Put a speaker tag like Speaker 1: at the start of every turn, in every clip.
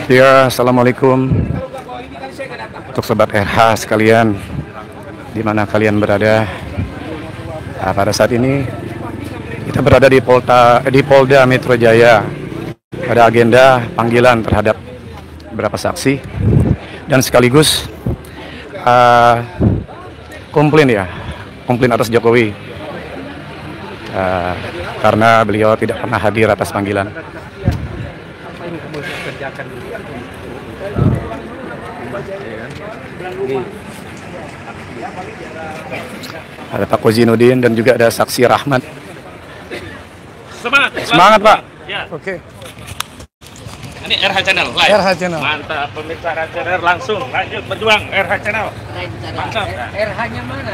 Speaker 1: Ya, assalamualaikum untuk sobat RH sekalian, di mana kalian berada. Nah, pada saat ini kita berada di Polda Metro Jaya. Ada agenda panggilan terhadap beberapa saksi dan sekaligus komplain atas Jokowi karena beliau tidak pernah hadir atas panggilan.
Speaker 2: Apa ini kamu kerjakan?
Speaker 1: Ada Pak Kozinudin dan juga ada saksi Rahmat.
Speaker 3: Semangat
Speaker 1: Pak.
Speaker 3: Ya.
Speaker 1: Oke.
Speaker 3: Ini RH Channel live.
Speaker 1: RH Channel.
Speaker 3: Mantap, pemirsa RH Channel langsung lanjut berjuang RH Channel. Mantap.
Speaker 2: RH-nya mana?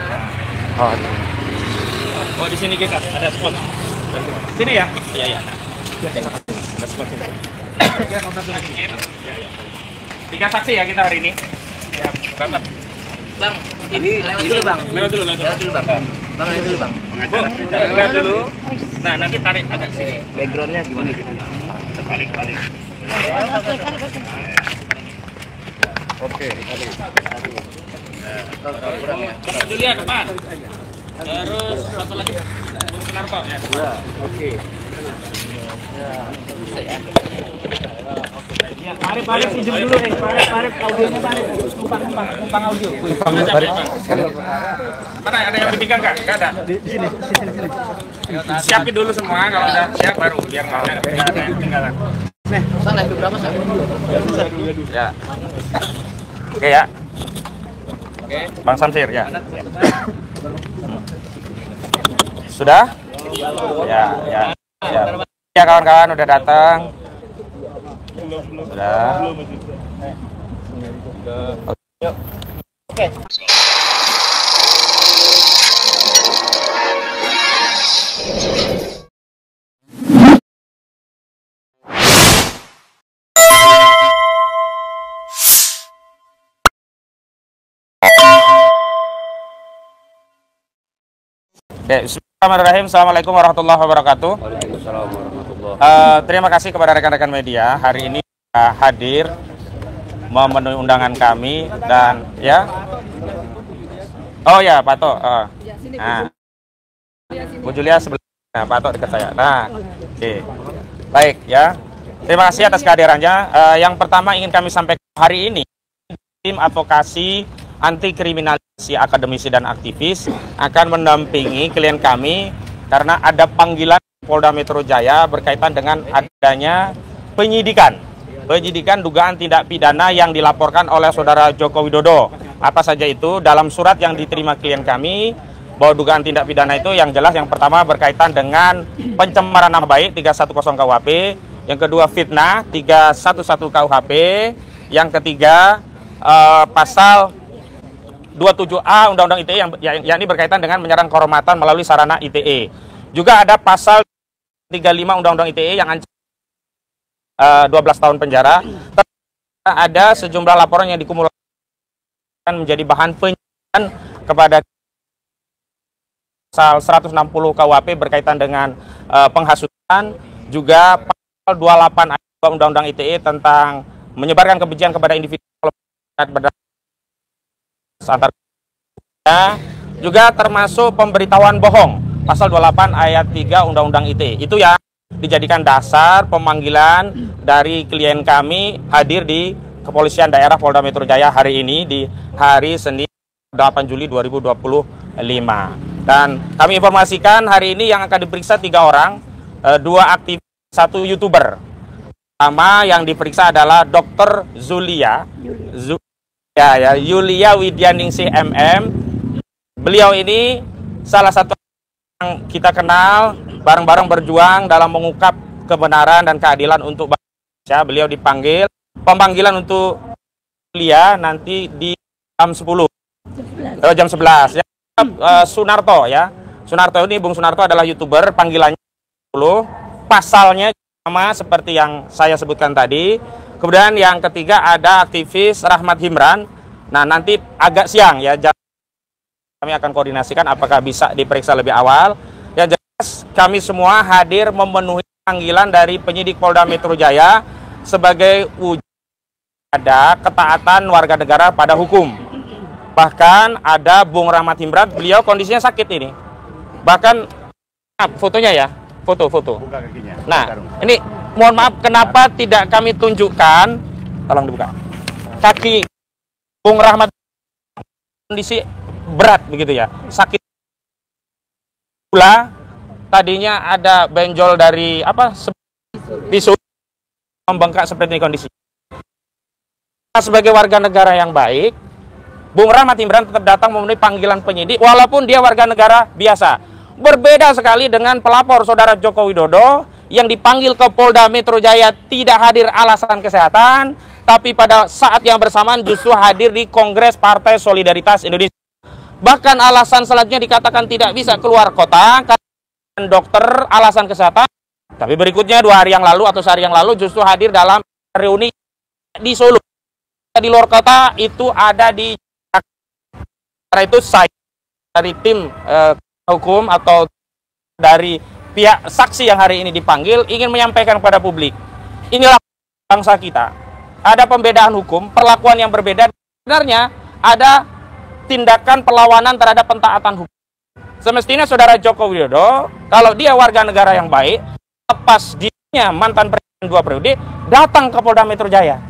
Speaker 3: Oh, di sini kita ada spot. Sini ya? Iya. Ada spot sini. Tiga saksi ya kita hari ini. Ya, Bapak.
Speaker 2: Bang, ini lewat dulu bang.
Speaker 3: Lewat dulu bang.
Speaker 2: Bang, lewat dulu bang.
Speaker 3: Lewat dulu. Nah, nanti tarik agak sini.
Speaker 2: Backgroundnya gimana?
Speaker 3: Balik.
Speaker 1: Oke.
Speaker 3: Bapak dulu ya depan. Terus satu lagi. Narko ya.
Speaker 2: Oke.
Speaker 3: Ya, Parip pinjam dulu Parip audionya Parip. Numpang audio. Mana ada yang dipegang enggak? Enggak ada. Di sini. Siapin dulu semua, kalau udah siap baru biar enggak ada yang ketinggalan.
Speaker 2: Sana itu berapa sih?
Speaker 3: Ya. Oke ya. Oke. Bang Samsir ya. Sudah? Ya. Ya kawan-kawan udah datang. Sudah. Oke. Bismillahirrahmanirrahim. Assalamualaikum warahmatullahi wabarakatuh.
Speaker 2: Waalaikumsalam warahmatullahi.
Speaker 3: Terima kasih kepada rekan-rekan media hari ini hadir memenuhi undangan kami dan ya. Oh ya, Pak To. Nah, Bu Julia sebelah. Nah, Pak To dekat saya. Nah, oke. Baik ya. Terima kasih atas kehadirannya. Yang pertama ingin kami sampaikan hari ini tim advokasi anti kriminalisasi akademisi dan aktivis akan mendampingi klien kami karena ada panggilan Polda Metro Jaya berkaitan dengan adanya penyidikan dugaan tindak pidana yang dilaporkan oleh saudara Joko Widodo. Apa saja itu? Dalam surat yang diterima klien kami bahwa dugaan tindak pidana itu yang jelas yang pertama berkaitan dengan pencemaran nama baik 310 KUHP, yang kedua fitnah 311 KUHP, yang ketiga pasal 27A Undang-Undang ITE yang ini berkaitan dengan menyerang kehormatan melalui sarana ITE. Juga ada pasal 35 Undang-Undang ITE yang ancam 12 tahun penjara. Ada sejumlah laporan yang dikumulkan menjadi bahan penyidikan kepada pasal 160 KUHP berkaitan dengan penghasutan, juga pasal 28 Undang-Undang ITE tentang menyebarkan kebencian kepada individu antar, juga termasuk pemberitahuan bohong pasal 28 ayat 3 Undang-Undang ITE. Itu yang dijadikan dasar pemanggilan dari klien kami hadir di Kepolisian Daerah Polda Metro Jaya hari ini di hari Senin 8 Juli 2025. Dan kami informasikan hari ini yang akan diperiksa 3 orang, 2 aktivis, 1 YouTuber. Pertama yang diperiksa adalah Dr. Yulia Widyaningsih MM. Beliau ini salah satu yang kita kenal bareng-bareng berjuang dalam mengungkap kebenaran dan keadilan untuk bangsa Indonesia. Beliau dipanggil, pemanggilan untuk Yulia nanti di jam 10. Jam 11 ya. Sunarto ya. Sunarto ini, Bung Sunarto adalah YouTuber, panggilannya 10. Pasalnya sama seperti yang saya sebutkan tadi. Kemudian yang ketiga ada aktivis Rahmat Himran. Nah, nanti agak siang ya, kami akan koordinasikan apakah bisa diperiksa lebih awal. Yang jelas kami semua hadir memenuhi panggilan dari penyidik Polda Metro Jaya sebagai wujud ada ketaatan warga negara pada hukum. Bahkan ada Bung Rahmat Himran, beliau kondisinya sakit ini. Bahkan fotonya ya, foto.
Speaker 1: Buka kakinya.
Speaker 3: Nah, ini mohon maaf kenapa tidak kami tunjukkan, tolong dibuka. Kaki Bung Rahmat kondisi berat begitu ya, sakit pula. Tadinya ada benjol dari bisu membengkak seperti ini kondisi. Sebagai warga negara yang baik, Bung Rahmat Himran tetap datang memenuhi panggilan penyidik walaupun dia warga negara biasa. Berbeda sekali dengan pelapor saudara Joko Widodo yang dipanggil ke Polda Metro Jaya tidak hadir alasan kesehatan, tapi pada saat yang bersamaan justru hadir di Kongres Partai Solidaritas Indonesia. Bahkan alasan selanjutnya dikatakan tidak bisa keluar kota karena dokter alasan kesehatan. Tapi berikutnya 2 hari yang lalu atau sehari yang lalu justru hadir dalam reuni di Solo. Di luar kota itu ada di Jakarta. Itu saya dari tim hukum atau dari pihak saksi yang hari ini dipanggil ingin menyampaikan kepada publik. Inilah bangsa kita. Ada pembedaan hukum, perlakuan yang berbeda. Sebenarnya ada tindakan perlawanan terhadap pentaatan hukum. Semestinya saudara Joko Widodo, kalau dia warga negara yang baik, lepas dirinya mantan presiden 2 periode, datang ke Polda Metro Jaya.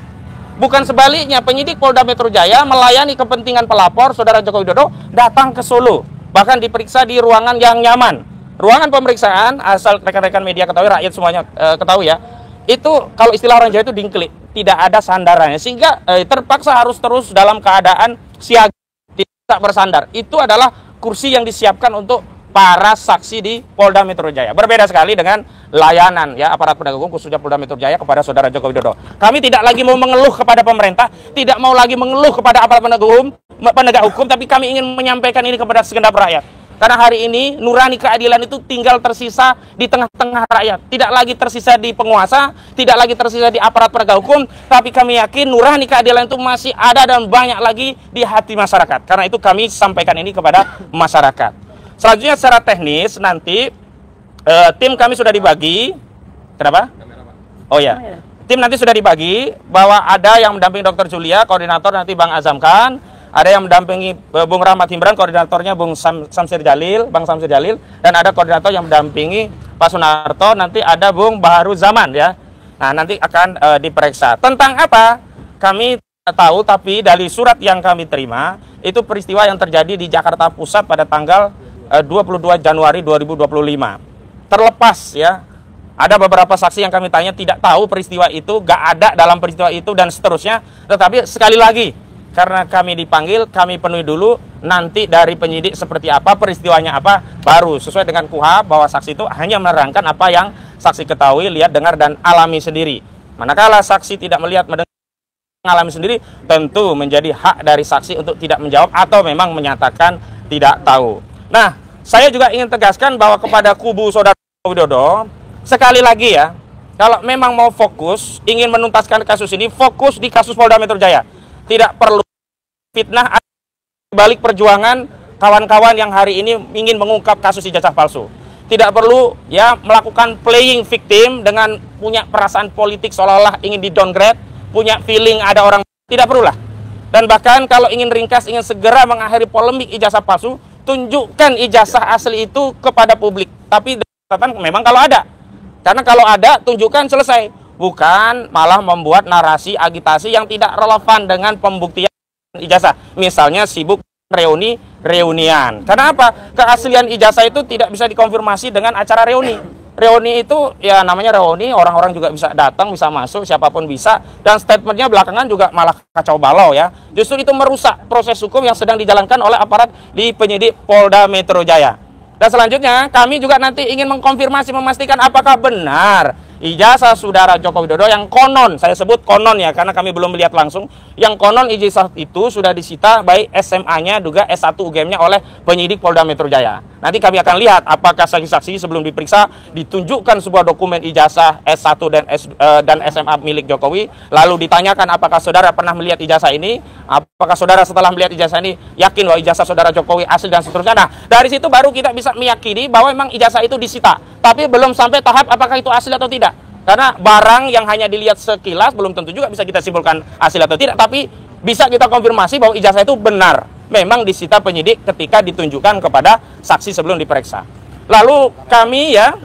Speaker 3: Bukan sebaliknya, penyidik Polda Metro Jaya melayani kepentingan pelapor, saudara Joko Widodo, datang ke Solo. Bahkan diperiksa di ruangan yang nyaman. Ruangan pemeriksaan, asal rekan-rekan media ketahui, rakyat semuanya ketahui ya, itu kalau istilah orang Jawa itu dingklik, tidak ada sandarannya. Sehingga terpaksa harus terus dalam keadaan siaga, tidak bersandar. Itu adalah kursi yang disiapkan untuk para saksi di Polda Metro Jaya. Berbeda sekali dengan layanan ya aparat penegak hukum khususnya Polda Metro Jaya kepada saudara Joko Widodo. Kami tidak lagi mau mengeluh kepada pemerintah, tidak mau lagi mengeluh kepada aparat penegak hukum, tapi kami ingin menyampaikan ini kepada segenap rakyat. Karena hari ini nurani keadilan itu tinggal tersisa di tengah-tengah rakyat. Tidak lagi tersisa di penguasa, tidak lagi tersisa di aparat penegak hukum, tapi kami yakin nurani keadilan itu masih ada dan banyak lagi di hati masyarakat. Karena itu kami sampaikan ini kepada masyarakat. Selanjutnya secara teknis nanti tim kami sudah dibagi. Kenapa? Oh ya, tim nanti sudah dibagi bahwa ada yang mendampingi Dr. Julia, koordinator nanti Bang Azam Khan, ada yang mendampingi Bung Rahmat Himran, koordinatornya Bung Samsir Jalil, Bang Samsir Jalil, dan ada koordinator yang mendampingi Pak Sunarto, nanti ada Bung Baharu Zaman ya. Nah, nanti akan diperiksa. Tentang apa? Kami tahu, tapi dari surat yang kami terima, itu peristiwa yang terjadi di Jakarta Pusat pada tanggal 22 Januari 2025. Terlepas ya, ada beberapa saksi yang kami tanya tidak tahu peristiwa itu, gak ada dalam peristiwa itu dan seterusnya. Tetapi sekali lagi, karena kami dipanggil, kami penuhi dulu, nanti dari penyidik seperti apa, peristiwanya apa, baru sesuai dengan KUHP bahwa saksi itu hanya menerangkan apa yang saksi ketahui, lihat, dengar, dan alami sendiri. Manakala saksi tidak melihat, mendengar, mengalami sendiri, tentu menjadi hak dari saksi untuk tidak menjawab atau memang menyatakan tidak tahu. Nah, saya juga ingin tegaskan bahwa kepada kubu saudara Widodo, sekali lagi ya, kalau memang mau fokus, ingin menuntaskan kasus ini, fokus di kasus Polda Metro Jaya. Tidak perlu fitnah balik perjuangan kawan-kawan yang hari ini ingin mengungkap kasus ijazah palsu. Tidak perlu ya melakukan playing victim dengan punya perasaan politik seolah-olah ingin di downgrade, punya feeling ada orang, tidak perlulah. Dan bahkan kalau ingin ringkas, ingin segera mengakhiri polemik ijazah palsu, tunjukkan ijazah asli itu kepada publik. Tapi memang kalau ada. Karena kalau ada, tunjukkan, selesai. Bukan malah membuat narasi agitasi yang tidak relevan dengan pembuktian ijazah. Misalnya sibuk reunian. Karena apa? Keaslian ijazah itu tidak bisa dikonfirmasi dengan acara reuni. Reuni itu ya namanya reuni, orang-orang juga bisa datang, bisa masuk, siapapun bisa. Dan statementnya belakangan juga malah kacau balau ya. Justru itu merusak proses hukum yang sedang dijalankan oleh aparat di penyidik Polda Metro Jaya. Dan selanjutnya kami juga nanti ingin mengkonfirmasi, memastikan apakah benar ijazah saudara Joko Widodo yang konon, saya sebut konon ya karena kami belum melihat langsung, yang konon ijazah itu sudah disita baik SMA-nya juga S1 UGM-nya oleh penyidik Polda Metro Jaya. Nanti kami akan lihat apakah saksi-saksi sebelum diperiksa ditunjukkan sebuah dokumen ijazah S1 dan SMA milik Jokowi, lalu ditanyakan apakah saudara pernah melihat ijazah ini, apakah saudara setelah melihat ijazah ini yakin bahwa ijazah saudara Jokowi asli dan seterusnya. Nah, dari situ baru kita bisa meyakini bahwa memang ijazah itu disita, tapi belum sampai tahap apakah itu asli atau tidak. Karena barang yang hanya dilihat sekilas belum tentu juga bisa kita simpulkan asli atau tidak, tapi bisa kita konfirmasi bahwa ijazah itu benar memang disita penyidik ketika ditunjukkan kepada saksi sebelum diperiksa. Lalu kami ya,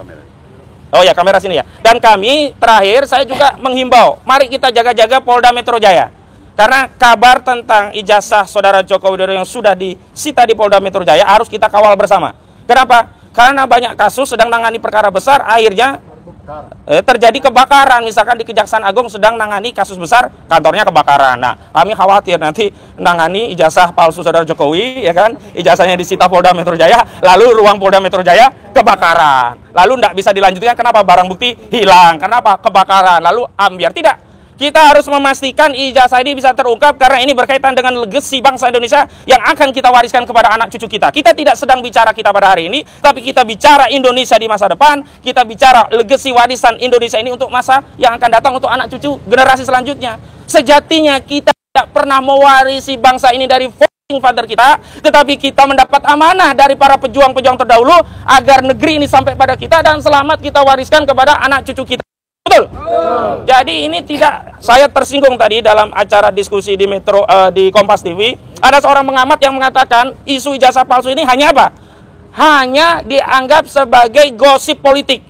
Speaker 3: oh ya kamera sini ya, dan kami terakhir saya juga menghimbau, mari kita jaga-jaga Polda Metro Jaya. Karena kabar tentang ijazah saudara Joko Widodo yang sudah disita di Polda Metro Jaya harus kita kawal bersama. Kenapa? Karena banyak kasus sedang nangani perkara besar, akhirnya terjadi kebakaran. Misalkan di Kejaksaan Agung sedang nangani kasus besar, kantornya kebakaran. Nah, kami khawatir nanti nangani ijazah palsu saudara Jokowi, ya kan? Ijazahnya disita Polda Metro Jaya, lalu ruang Polda Metro Jaya kebakaran. Lalu tidak bisa dilanjutkan, kenapa? Barang bukti hilang. Kenapa? Kebakaran. Lalu ambiar. Tidak. Kita harus memastikan ijazah ini bisa terungkap karena ini berkaitan dengan legasi bangsa Indonesia yang akan kita wariskan kepada anak cucu kita. Kita tidak sedang bicara kita pada hari ini, tapi kita bicara Indonesia di masa depan. Kita bicara legasi warisan Indonesia ini untuk masa yang akan datang, untuk anak cucu generasi selanjutnya. Sejatinya kita tidak pernah mewarisi bangsa ini dari founding father kita, tetapi kita mendapat amanah dari para pejuang-pejuang terdahulu agar negeri ini sampai pada kita dan selamat kita wariskan kepada anak cucu kita. Betul. Jadi ini tidak, saya tersinggung tadi dalam acara diskusi di Metro di Kompas TV, ada seorang pengamat yang mengatakan isu ijazah palsu ini hanya apa? Hanya dianggap sebagai gosip politik.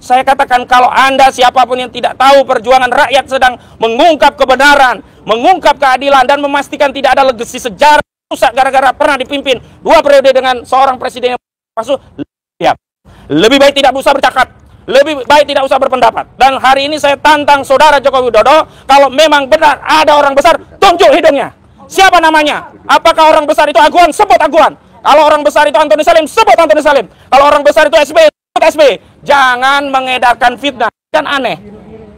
Speaker 3: Saya katakan kalau Anda siapapun yang tidak tahu perjuangan rakyat sedang mengungkap kebenaran, mengungkap keadilan dan memastikan tidak ada legasi sejarah rusak gara-gara pernah dipimpin 2 periode dengan seorang presiden yang palsu, lebih baik tidak usah bercakap. Lebih baik tidak usah berpendapat. Dan hari ini saya tantang saudara Joko Widodo, kalau memang benar ada orang besar, tunjuk hidungnya. Siapa namanya? Apakah orang besar itu Aguan? Sebut Aguan. Kalau orang besar itu Antoni Salim, sebut Antoni Salim. Kalau orang besar itu SBY, sebut SBY. Jangan mengedarkan fitnah. Kan aneh.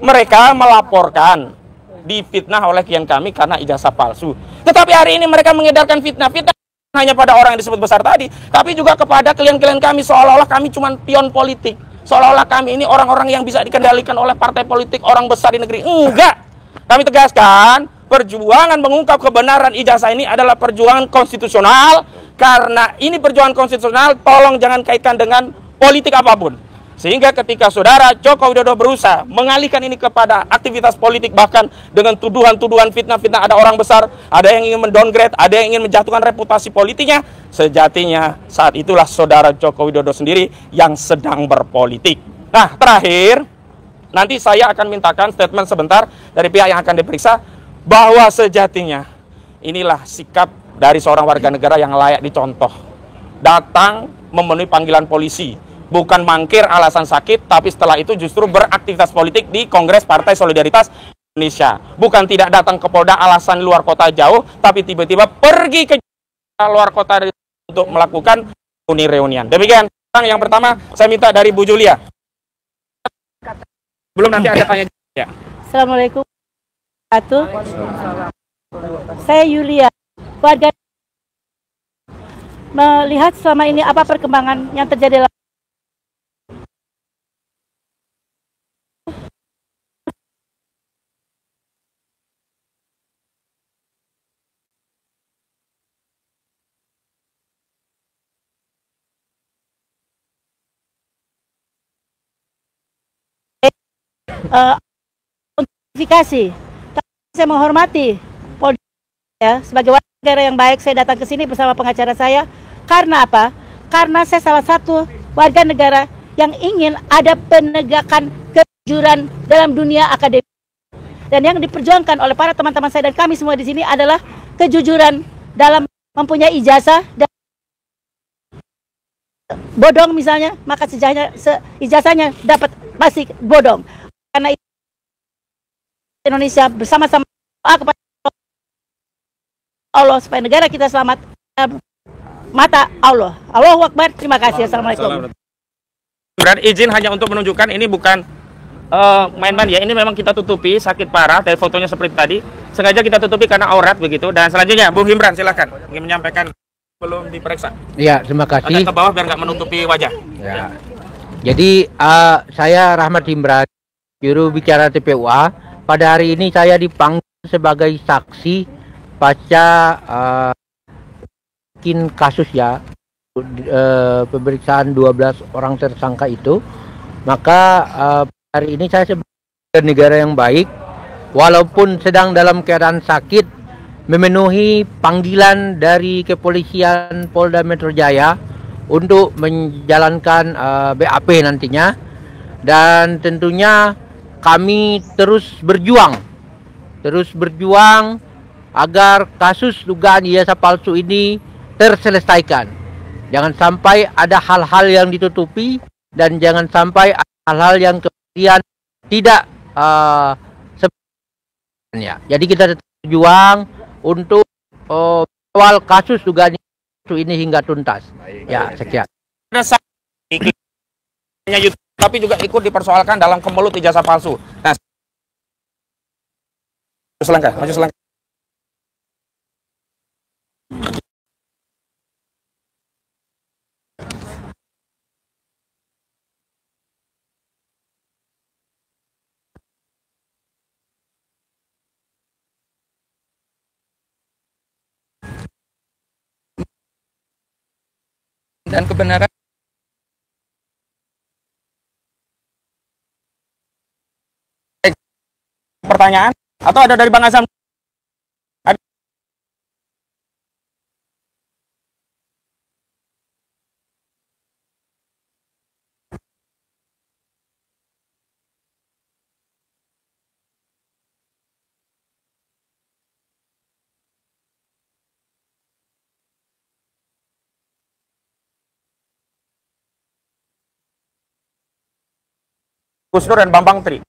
Speaker 3: Mereka melaporkan difitnah oleh klien kami karena ijazah palsu. Tetapi hari ini mereka mengedarkan fitnah. Fitnah hanya pada orang yang disebut besar tadi, tapi juga kepada klien-klien kami, seolah-olah kami cuma pion politik. Seolah-olah kami ini orang-orang yang bisa dikendalikan oleh partai politik, orang besar di negeri. Enggak. Kami tegaskan, perjuangan mengungkap kebenaran ijazah ini adalah perjuangan konstitusional. Karena ini perjuangan konstitusional, tolong jangan kaitkan dengan politik apapun. Sehingga ketika saudara Joko Widodo berusaha mengalihkan ini kepada aktivitas politik, bahkan dengan tuduhan-tuduhan fitnah-fitnah, ada orang besar, ada yang ingin mendowngrade, ada yang ingin menjatuhkan reputasi politiknya, sejatinya saat itulah saudara Joko Widodo sendiri yang sedang berpolitik. Nah, terakhir, nanti saya akan mintakan statement sebentar dari pihak yang akan diperiksa, bahwa sejatinya inilah sikap dari seorang warga negara yang layak dicontoh. Datang memenuhi panggilan polisi, bukan mangkir alasan sakit, tapi setelah itu justru beraktivitas politik di Kongres Partai Solidaritas Indonesia. Bukan tidak datang ke Polda alasan luar kota jauh, tapi tiba-tiba pergi ke luar kota untuk melakukan reuni-reunian. Demikian yang pertama, saya minta dari Bu Julia. Belum nanti ada tanya. Ya.
Speaker 4: Assalamualaikum warahmatullahi wabarakatuh. Saya Yulia, warga. Melihat selama ini apa perkembangan yang terjadi notifikasi. Saya menghormati Polda ya, sebagai warga negara yang baik, saya datang ke sini bersama pengacara saya. Karena apa? Karena saya salah satu warga negara yang ingin ada penegakan kejujuran dalam dunia akademik. Dan yang diperjuangkan oleh para teman-teman saya dan kami semua di sini adalah kejujuran dalam mempunyai ijazah. Dan bodong misalnya, maka ijazahnya dapat masih bodong. Karena Indonesia bersama-sama kepada Allah supaya negara kita selamat mata Allah. Allahu Akbar. Terima kasih. Assalamualaikum.
Speaker 3: Berarti izin hanya untuk menunjukkan ini bukan main-main ya. Ini memang kita tutupi, sakit parah dari fotonya seperti tadi. Sengaja kita tutupi karena aurat begitu. Dan selanjutnya Bu Himran, silakan ingin menyampaikan. belum diperiksa.
Speaker 5: Ya, terima kasih.
Speaker 3: Agak ke bawah biar nggak menutupi wajah.
Speaker 5: Ya. Jadi saya Rahmat Imran, juru bicara TPUA. Pada hari ini saya dipanggil sebagai saksi pasca kasus ya, pemeriksaan 12 orang tersangka itu. Maka hari ini saya sebagai negara yang baik, walaupun sedang dalam keadaan sakit, memenuhi panggilan dari kepolisian Polda Metro Jaya untuk menjalankan BAP nantinya, dan tentunya kami terus berjuang agar kasus dugaan ijazah palsu ini terselesaikan. Jangan sampai ada hal-hal yang ditutupi dan jangan sampai ada hal-hal yang kemudian tidak sebenarnya. Jadi kita tetap berjuang untuk awal kasus dugaan ini hingga tuntas. Ya, sekian.
Speaker 3: Ada saksi YouTube, tapi juga ikut dipersoalkan dalam kemelut ijazah palsu. Nah, maju selangkah. Dan kebenaran pertanyaan atau ada dari Bang Azam? Ada. Gus Dur dan Bambang Tri.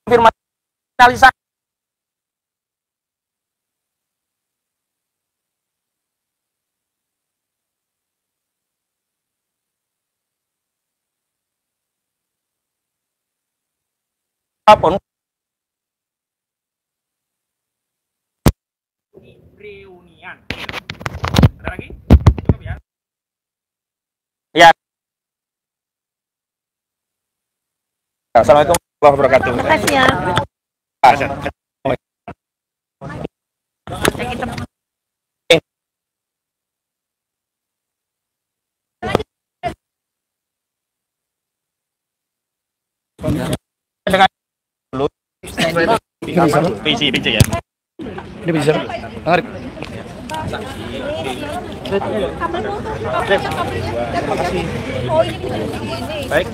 Speaker 3: Konfirmasi apapun reunian. Ada lagi? Cukup ya? Ya. Assalamualaikum warahmatullahi wabarakatuh.
Speaker 4: Terima kasih ya.
Speaker 3: Dengan dulu PC ya.
Speaker 1: Ini bisa. Tarik.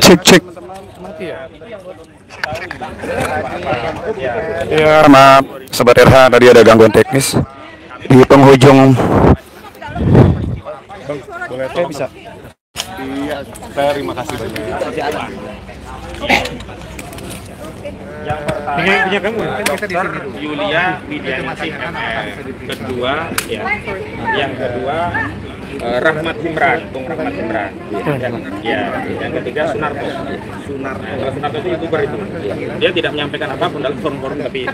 Speaker 1: Cek. Ya, maaf, Sobat RH, tadi ada gangguan teknis di penghujung. Boleh bisa. Iya, terima kasih banyak.
Speaker 3: Yang pertama Yulia Widianingsih MR, kedua ya, yang kedua Rahmat Imran, Bung Rahmat Imran, yang ketiga Sunarto. Kalau Sunarto itu YouTuber itu, dia tidak menyampaikan apapun dalam forum-forum, tapi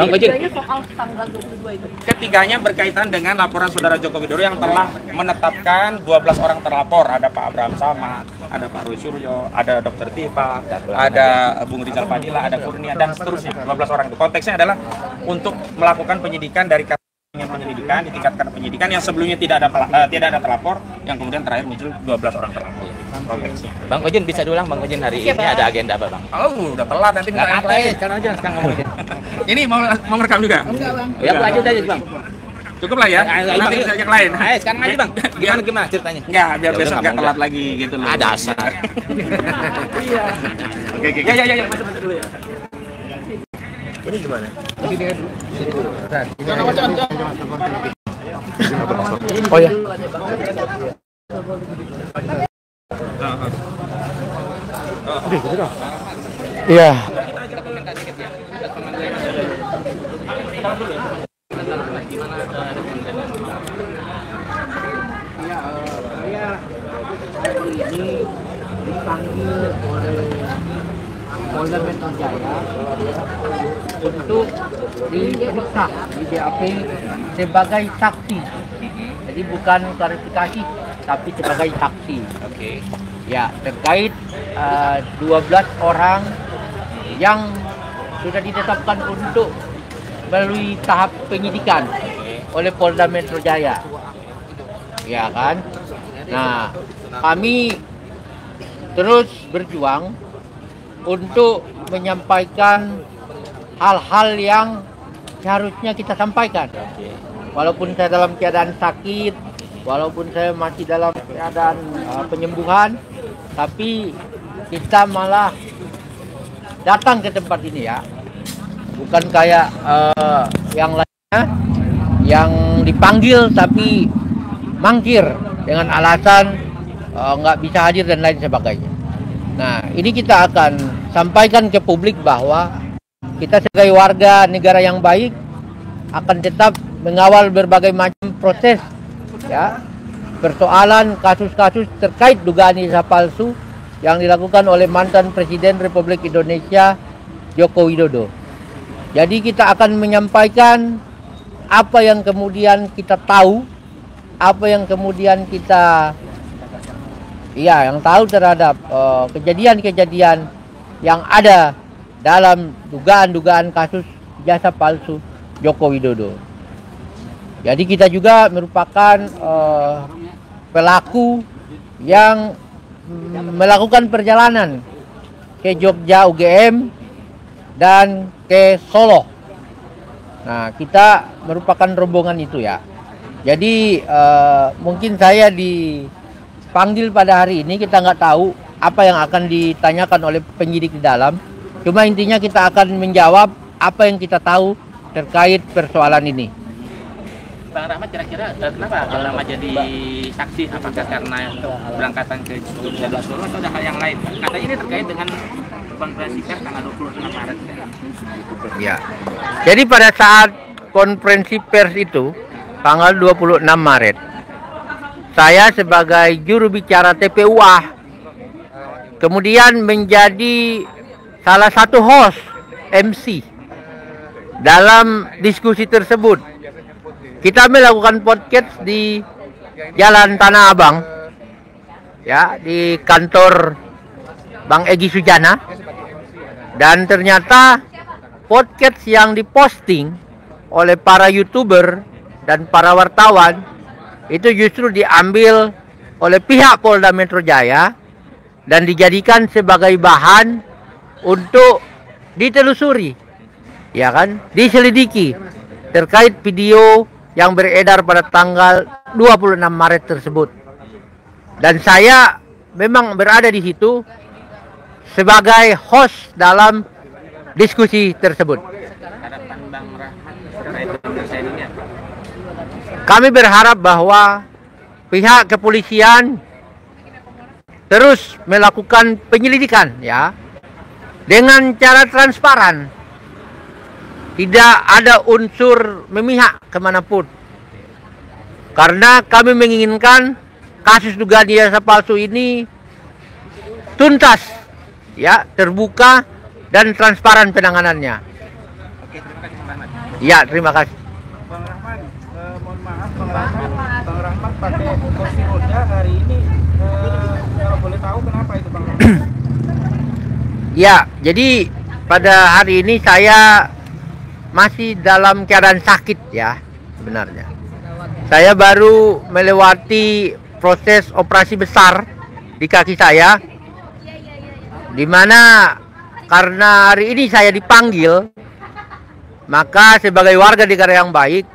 Speaker 3: ketiganya berkaitan dengan laporan saudara Joko Widodo yang telah menetapkan 12 orang terlapor. Ada Pak Abraham Samad, ada Pak Roy Suryo, ada Dr. Tifa, ada Bung Rizal Fadila, ada Kurnia, dan seterusnya. 12 orang itu konteksnya adalah untuk melakukan penyidikan dari penyelidikan, ditingkatkan penyidikan yang sebelumnya tidak ada terlapor, yang kemudian terakhir muncul 12 orang terlapor. Konteksnya.
Speaker 2: Bang Ojin bisa diulang, Bang Ojin hari ini ada agenda apa, Bang?
Speaker 3: Oh, udah telat nanti minta yang lain.
Speaker 2: Sekarang aja ngomong.
Speaker 3: Ini mau merekam juga?
Speaker 2: Enggak, Bang. Ya, lanjut aja, Bang.
Speaker 3: Cukup lah ya. Nanti bisa yang lain.
Speaker 2: Ayo, sekarang aja, Bang. Gimana ceritanya?
Speaker 3: Enggak, biar besok enggak telat lagi gitu loh.
Speaker 2: Ada asal.
Speaker 3: Iya. Oke. Ya, masuk dulu ya. Ini gimana?
Speaker 1: Oh ya. Iya.
Speaker 5: dipanggil oleh Polda Metro Jaya untuk diperiksa di BAP sebagai saksi. Jadi bukan klarifikasi, tapi sebagai saksi.
Speaker 2: Oke.
Speaker 5: Ya, terkait 12 orang yang sudah ditetapkan untuk melalui tahap penyidikan oleh Polda Metro Jaya. Ya kan? Nah, kami terus berjuang untuk menyampaikan hal-hal yang seharusnya kita sampaikan. Walaupun saya dalam keadaan sakit, walaupun saya masih dalam keadaan penyembuhan, tapi kita malah datang ke tempat ini ya. Bukan kayak yang lainnya yang dipanggil tapi mangkir dengan alasan nggak bisa hadir dan lain sebagainya. Nah, ini kita akan sampaikan ke publik bahwa kita sebagai warga negara yang baik akan tetap mengawal berbagai macam proses ya, persoalan kasus-kasus terkait dugaan ijazah palsu yang dilakukan oleh mantan Presiden Republik Indonesia Joko Widodo. Jadi kita akan menyampaikan apa yang kemudian kita tahu, apa yang kemudian kita yang tahu terhadap kejadian-kejadian yang ada dalam dugaan-dugaan kasus ijazah palsu Joko Widodo. Jadi kita juga merupakan pelaku yang melakukan perjalanan ke Jogja UGM dan ke Solo. Nah, kita merupakan rombongan itu ya. Jadi mungkin saya dipanggil pada hari ini, kita nggak tahu apa yang akan ditanyakan oleh penyidik di dalam. Cuma intinya kita akan menjawab apa yang kita tahu terkait persoalan ini.
Speaker 2: Bang Rahmat, kira-kira kenapa Bang Rahmat jadi saksi? Apakah karena berangkatan ke Jogja dan Solo atau ada hal yang lain? Katanya ini terkait dengan konferensi pers tanggal 26 Maret.
Speaker 5: Ya. Jadi pada saat konferensi pers itu tanggal 26 Maret, saya sebagai juru bicara TPUA kemudian menjadi salah satu host MC dalam diskusi tersebut. Kita melakukan podcast di Jalan Tanah Abang, ya, di kantor Bang Egy Sujana, dan ternyata podcast yang diposting oleh para YouTuber dan para wartawan itu justru diambil oleh pihak Polda Metro Jaya dan dijadikan sebagai bahan untuk ditelusuri, ya kan, diselidiki terkait video yang beredar pada tanggal 26 Maret tersebut. Dan saya memang berada di situ sebagai host dalam diskusi tersebut.
Speaker 2: Harapan Bang Rahmat terkait penyelesaian ini apa?
Speaker 5: Kami berharap bahwa pihak kepolisian terus melakukan penyelidikan ya dengan cara transparan. Tidak ada unsur memihak kemanapun. Karena kami menginginkan kasus dugaan ijazah palsu ini tuntas, ya, terbuka dan transparan penanganannya.
Speaker 2: Oke, terima kasih Bang Rahmat.
Speaker 5: Ya, terima kasih.
Speaker 6: Bang Rahmat, mohon maaf Bang Rahmat pakai kursi roda hari ini, kalau boleh tahu kenapa itu Bang Rahmat?
Speaker 5: Ya, jadi pada hari ini saya masih dalam keadaan sakit ya sebenarnya. Saya baru melewati proses operasi besar di kaki saya, di mana karena hari ini saya dipanggil, maka sebagai warga negara yang baik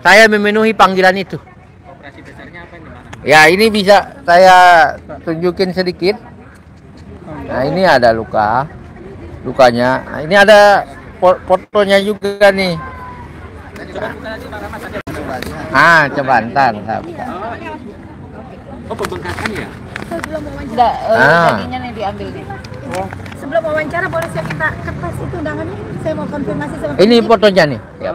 Speaker 5: saya memenuhi panggilan itu.
Speaker 2: Operasi besarnya apa, di mana?
Speaker 5: Ya, ini bisa saya tunjukin sedikit. Nah, ini ada lukanya. Nah, ini ada fotonya juga nih. Coba ntar.
Speaker 2: Oh, pembengkakan ya?
Speaker 7: Sebelum wawancara, dagingnya nih diambil nih. Sebelum wawancara boleh saya minta kertas itu undangannya? Saya mau konfirmasi sama
Speaker 5: Ini fotonya nih. Yap.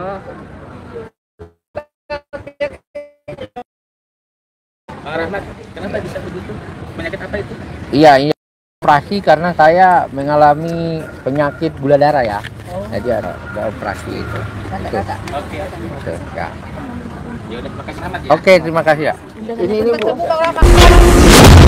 Speaker 2: Bang Rahmat, kenapa bisa begitu? Penyakit apa itu?
Speaker 5: Iya. operasi karena saya mengalami penyakit gula darah ya. Jadi ada operasi itu.
Speaker 2: Oke.
Speaker 5: Itu, ya.
Speaker 2: Ya udah, terima kasih Ahmad ya.
Speaker 5: Oke, terima kasih ya.
Speaker 7: Bertemu Bang Rahmat.